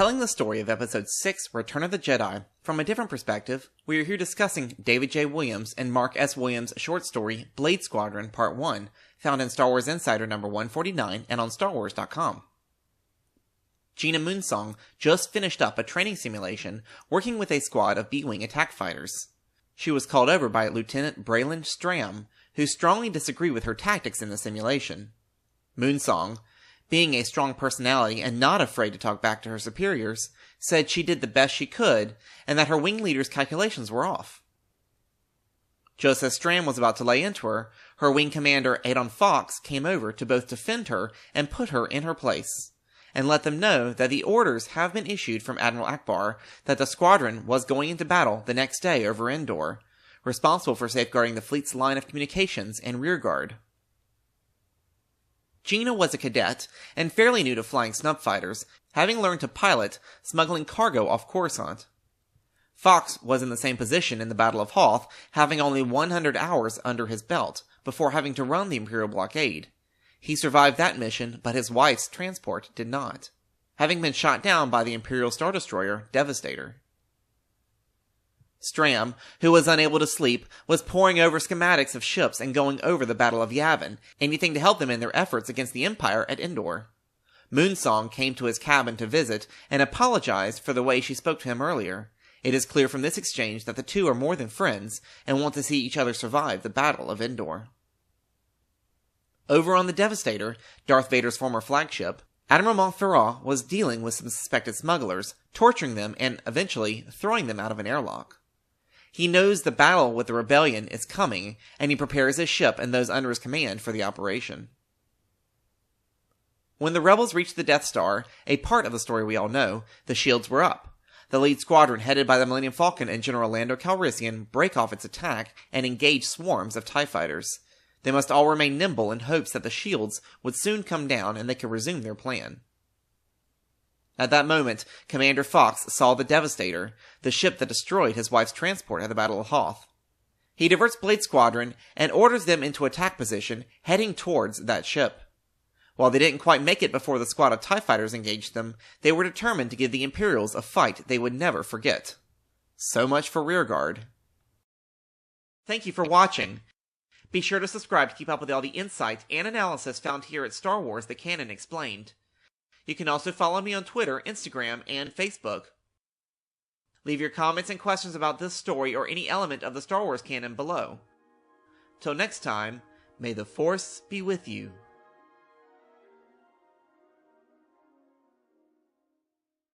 Telling the story of Episode 6, Return of the Jedi, from a different perspective, we are here discussing David J. Williams and Mark S. Williams' short story, Blade Squadron Part 1, found in Star Wars Insider number 149 and on StarWars.com. Gina Moonsong just finished up a training simulation working with a squad of B-Wing attack fighters. She was called over by Lieutenant Braylon Stram, who strongly disagreed with her tactics in the simulation. Moonsong, being a strong personality and not afraid to talk back to her superiors, said she did the best she could and that her wing leader's calculations were off. Just as Stram was about to lay into her, her wing commander Eitan Thoughts came over to both defend her and put her in her place, and let them know that the orders have been issued from Admiral Akbar that the squadron was going into battle the next day over Endor, responsible for safeguarding the fleet's line of communications and rearguard. Gina was a cadet and fairly new to flying snub fighters, having learned to pilot, smuggling cargo off Coruscant. Fox was in the same position in the Battle of Hoth, having only 100 hours under his belt, before having to run the Imperial blockade. He survived that mission, but his wife's transport did not, having been shot down by the Imperial Star Destroyer, Devastator. Stram, who was unable to sleep, was poring over schematics of ships and going over the Battle of Yavin, anything to help them in their efforts against the Empire at Endor. Moonsong came to his cabin to visit and apologized for the way she spoke to him earlier. It is clear from this exchange that the two are more than friends and want to see each other survive the Battle of Endor. Over on the Devastator, Darth Vader's former flagship, Admiral Montferrat was dealing with some suspected smugglers, torturing them and eventually throwing them out of an airlock. He knows the battle with the rebellion is coming, and he prepares his ship and those under his command for the operation. When the rebels reached the Death Star, a part of the story we all know, the shields were up. The lead squadron, headed by the Millennium Falcon and General Lando Calrissian, break off its attack and engage swarms of TIE fighters. They must all remain nimble in hopes that the shields would soon come down and they could resume their plan. At that moment, Commander Fox saw the Devastator, the ship that destroyed his wife's transport at the Battle of Hoth. He diverts Blade Squadron and orders them into attack position, heading towards that ship. While they didn't quite make it before the squad of TIE fighters engaged them, they were determined to give the Imperials a fight they would never forget. So much for rearguard. Thank you for watching. Be sure to subscribe to keep up with all the insight and analysis found here at Star Wars: The Canon Explained. You can also follow me on Twitter, Instagram, and Facebook. Leave your comments and questions about this story or any element of the Star Wars canon below. Till next time, may the Force be with you.